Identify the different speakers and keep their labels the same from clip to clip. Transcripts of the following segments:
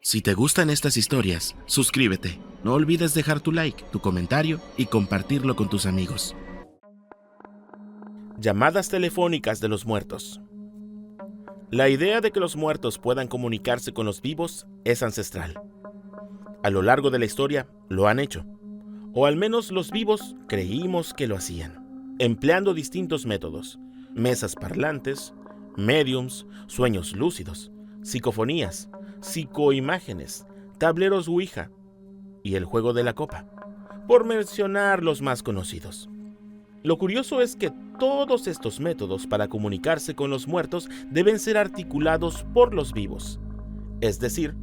Speaker 1: Si te gustan estas historias, suscríbete. No olvides dejar tu like, tu comentario y compartirlo con tus amigos.
Speaker 2: Llamadas telefónicas de los muertos. La idea de que los muertos puedan comunicarse con los vivos es ancestral. A lo largo de la historia lo han hecho, o al menos los vivos creímos que lo hacían, empleando distintos métodos: mesas parlantes, médiums, sueños lúcidos, psicofonías, psicoimágenes, tableros Ouija y el juego de la copa, por mencionar los más conocidos. Lo curioso es que todos estos métodos para comunicarse con los muertos deben ser articulados por los vivos. Es decir,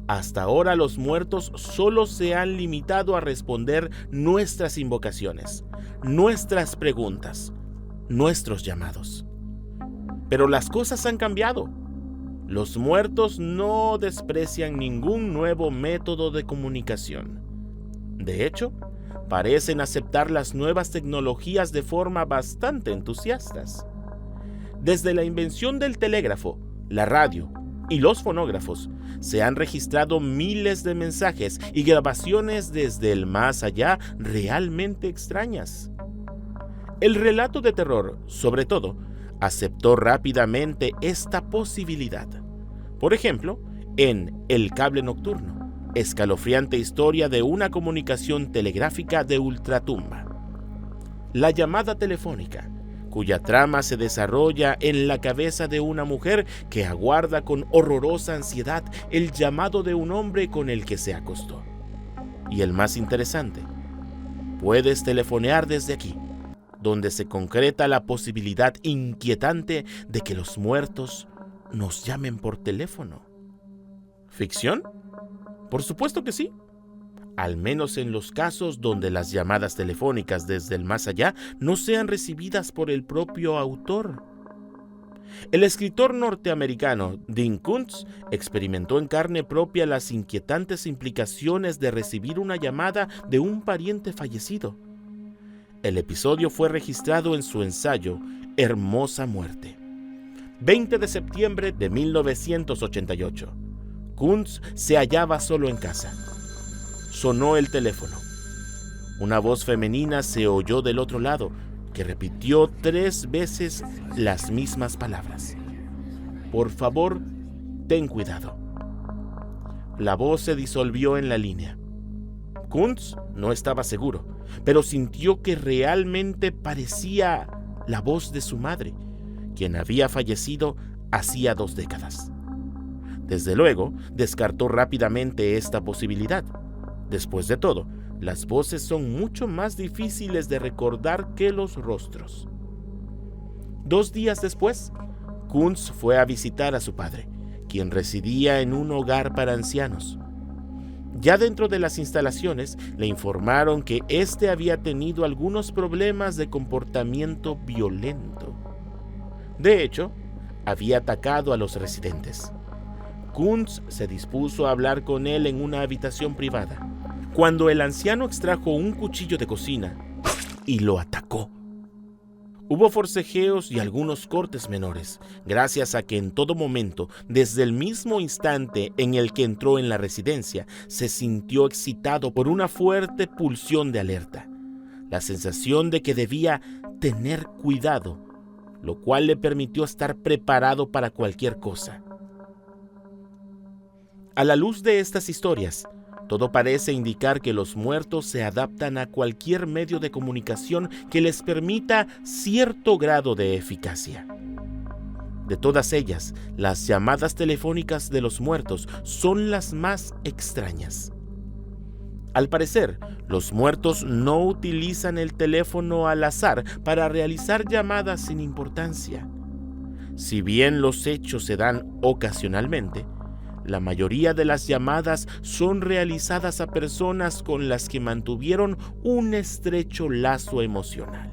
Speaker 2: hasta ahora los muertos solo se han limitado a responder nuestras invocaciones, nuestras preguntas, nuestros llamados. Pero las cosas han cambiado. Los muertos no desprecian ningún nuevo método de comunicación. De hecho, parecen aceptar las nuevas tecnologías de forma bastante entusiastas. Desde la invención del telégrafo, la radio y los fonógrafos, se han registrado miles de mensajes y grabaciones desde el más allá realmente extrañas. El relato de terror, sobre todo, aceptó rápidamente esta posibilidad. Por ejemplo, en El cable nocturno, escalofriante historia de una comunicación telegráfica de ultratumba. La llamada telefónica, cuya trama se desarrolla en la cabeza de una mujer que aguarda con horrorosa ansiedad el llamado de un hombre con el que se acostó. Y el más interesante, puedes telefonear desde aquí, donde se concreta la posibilidad inquietante de que los muertos nos llamen por teléfono. ¿Ficción? Por supuesto que sí. Al menos en los casos donde las llamadas telefónicas desde el más allá no sean recibidas por el propio autor. El escritor norteamericano Dean Koontz experimentó en carne propia las inquietantes implicaciones de recibir una llamada de un pariente fallecido. El episodio fue registrado en su ensayo Hermosa Muerte. 20 de septiembre de 1988. Koontz se hallaba solo en casa. Sonó el teléfono. Una voz femenina se oyó del otro lado, que repitió 3 veces las mismas palabras. Por favor, ten cuidado. La voz se disolvió en la línea. Koontz no estaba seguro, pero sintió que realmente parecía la voz de su madre, quien había fallecido hacía 2 décadas. Desde luego, descartó rápidamente esta posibilidad. Después de todo, las voces son mucho más difíciles de recordar que los rostros. 2 días después, Koontz fue a visitar a su padre, quien residía en un hogar para ancianos. Ya dentro de las instalaciones, le informaron que éste había tenido algunos problemas de comportamiento violento. De hecho, había atacado a los residentes. Koontz se dispuso a hablar con él en una habitación privada, cuando el anciano extrajo un cuchillo de cocina y lo atacó. Hubo forcejeos y algunos cortes menores, gracias a que en todo momento, desde el mismo instante en el que entró en la residencia, se sintió excitado por una fuerte pulsión de alerta, la sensación de que debía tener cuidado, lo cual le permitió estar preparado para cualquier cosa. A la luz de estas historias, todo parece indicar que los muertos se adaptan a cualquier medio de comunicación que les permita cierto grado de eficacia. De todas ellas, las llamadas telefónicas de los muertos son las más extrañas. Al parecer, los muertos no utilizan el teléfono al azar para realizar llamadas sin importancia. Si bien los hechos se dan ocasionalmente, la mayoría de las llamadas son realizadas a personas con las que mantuvieron un estrecho lazo emocional.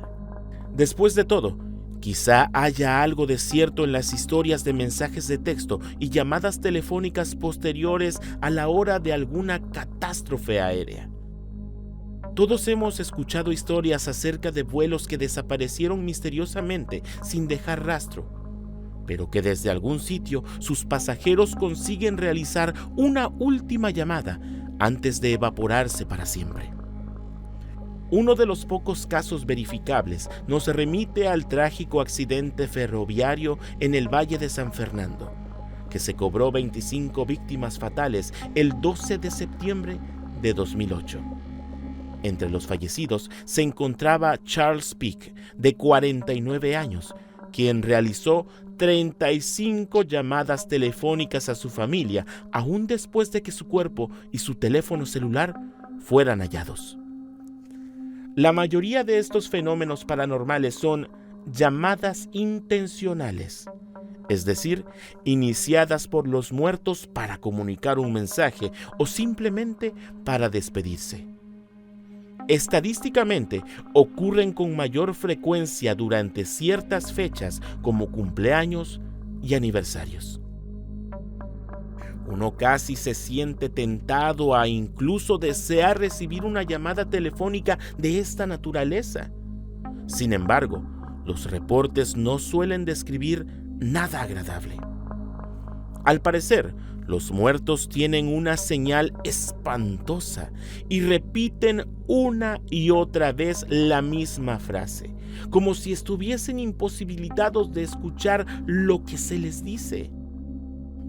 Speaker 2: Después de todo, quizá haya algo de cierto en las historias de mensajes de texto y llamadas telefónicas posteriores a la hora de alguna catástrofe aérea. Todos hemos escuchado historias acerca de vuelos que desaparecieron misteriosamente sin dejar rastro. pero que desde algún sitio sus pasajeros consiguen realizar una última llamada antes de evaporarse para siempre. Uno de los pocos casos verificables nos remite al trágico accidente ferroviario en el Valle de San Fernando, que se cobró 25 víctimas fatales el 12 de septiembre de 2008. Entre los fallecidos se encontraba Charles Peake, de 49 años, quien realizó 35 llamadas telefónicas a su familia, aún después de que su cuerpo y su teléfono celular fueran hallados. La mayoría de estos fenómenos paranormales son llamadas intencionales, es decir, iniciadas por los muertos para comunicar un mensaje o simplemente para despedirse. Estadísticamente, ocurren con mayor frecuencia durante ciertas fechas como cumpleaños y aniversarios. Uno casi se siente tentado a incluso desear recibir una llamada telefónica de esta naturaleza. Sin embargo, los reportes no suelen describir nada agradable. Al parecer, los muertos tienen una señal espantosa y repiten una y otra vez la misma frase, como si estuviesen imposibilitados de escuchar lo que se les dice.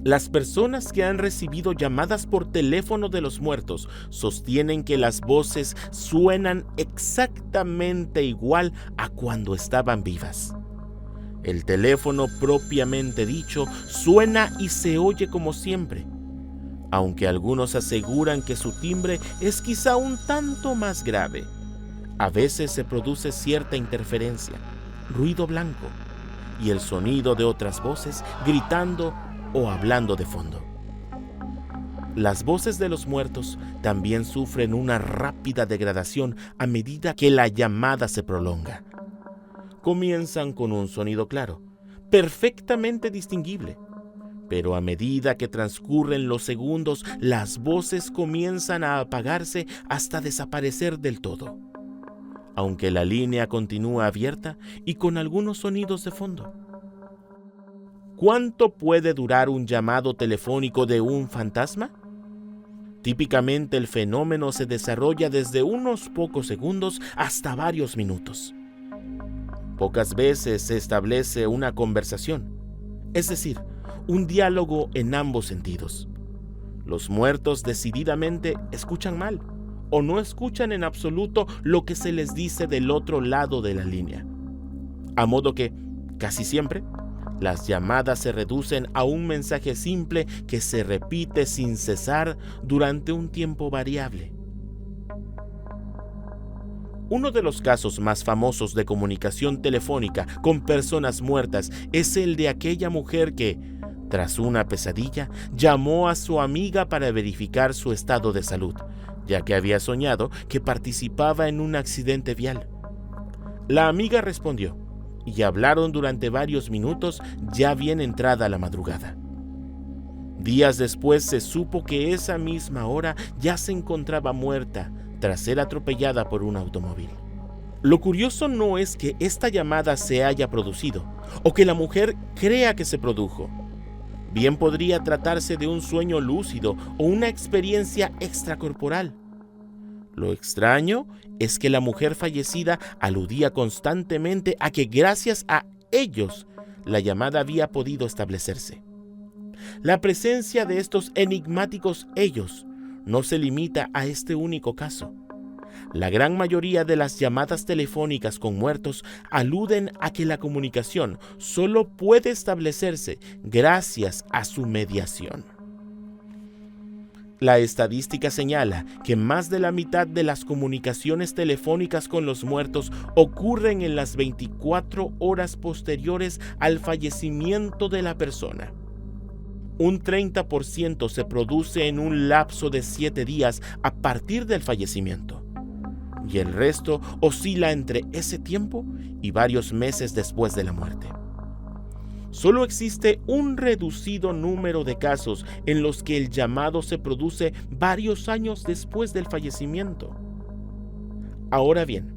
Speaker 2: Las personas que han recibido llamadas por teléfono de los muertos sostienen que las voces suenan exactamente igual a cuando estaban vivas. El teléfono propiamente dicho suena y se oye como siempre, aunque algunos aseguran que su timbre es quizá un tanto más grave. A veces se produce cierta interferencia, ruido blanco y el sonido de otras voces gritando o hablando de fondo. Las voces de los muertos también sufren una rápida degradación a medida que la llamada se prolonga. Comienzan con un sonido claro, perfectamente distinguible, pero a medida que transcurren los segundos, las voces comienzan a apagarse hasta desaparecer del todo, aunque la línea continúa abierta y con algunos sonidos de fondo. ¿Cuánto puede durar un llamado telefónico de un fantasma? Típicamente el fenómeno se desarrolla desde unos pocos segundos hasta varios minutos. Pocas veces se establece una conversación, es decir, un diálogo en ambos sentidos. Los muertos decididamente escuchan mal o no escuchan en absoluto lo que se les dice del otro lado de la línea. A modo que, casi siempre, las llamadas se reducen a un mensaje simple que se repite sin cesar durante un tiempo variable. Uno de los casos más famosos de comunicación telefónica con personas muertas es el de aquella mujer que, tras una pesadilla, llamó a su amiga para verificar su estado de salud, ya que había soñado que participaba en un accidente vial. La amiga respondió y hablaron durante varios minutos ya bien entrada la madrugada. Días después se supo que esa misma hora ya se encontraba muerta tras ser atropellada por un automóvil. Lo curioso no es que esta llamada se haya producido o que la mujer crea que se produjo. Bien podría tratarse de un sueño lúcido o una experiencia extracorporal. Lo extraño es que la mujer fallecida aludía constantemente a que gracias a ellos la llamada había podido establecerse. La presencia de estos enigmáticos ellos no se limita a este único caso. La gran mayoría de las llamadas telefónicas con muertos aluden a que la comunicación solo puede establecerse gracias a su mediación. La estadística señala que más de la mitad de las comunicaciones telefónicas con los muertos ocurren en las 24 horas posteriores al fallecimiento de la persona. Un 30% se produce en un lapso de 7 días a partir del fallecimiento, y el resto oscila entre ese tiempo y varios meses después de la muerte. Solo existe un reducido número de casos en los que el llamado se produce varios años después del fallecimiento. Ahora bien,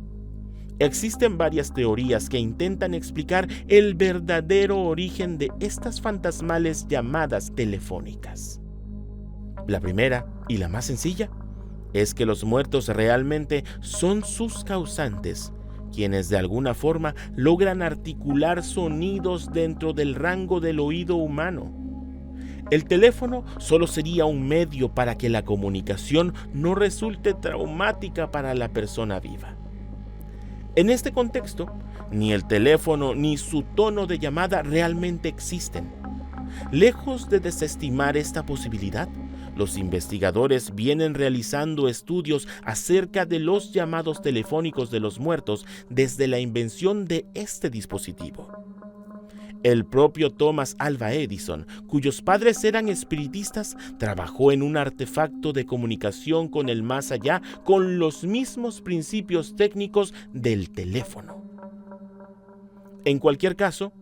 Speaker 2: Existen varias teorías que intentan explicar el verdadero origen de estas fantasmales llamadas telefónicas. La primera, y la más sencilla, es que los muertos realmente son sus causantes, quienes de alguna forma logran articular sonidos dentro del rango del oído humano. El teléfono solo sería un medio para que la comunicación no resulte traumática para la persona viva. En este contexto, ni el teléfono ni su tono de llamada realmente existen. Lejos de desestimar esta posibilidad, los investigadores vienen realizando estudios acerca de los llamados telefónicos de los muertos desde la invención de este dispositivo. El propio Thomas Alva Edison, cuyos padres eran espiritistas, trabajó en un artefacto de comunicación con el más allá con los mismos principios técnicos del teléfono. En cualquier caso,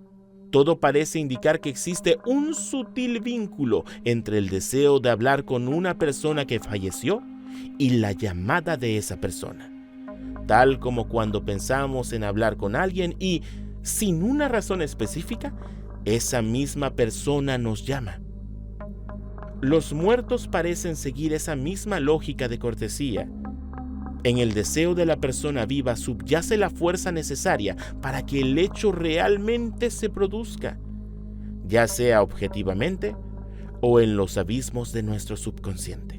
Speaker 2: todo parece indicar que existe un sutil vínculo entre el deseo de hablar con una persona que falleció y la llamada de esa persona. Tal como cuando pensamos en hablar con alguien y, sin una razón específica, esa misma persona nos llama. Los muertos parecen seguir esa misma lógica de cortesía. En el deseo de la persona viva subyace la fuerza necesaria para que el hecho realmente se produzca, ya sea objetivamente o en los abismos de nuestro subconsciente.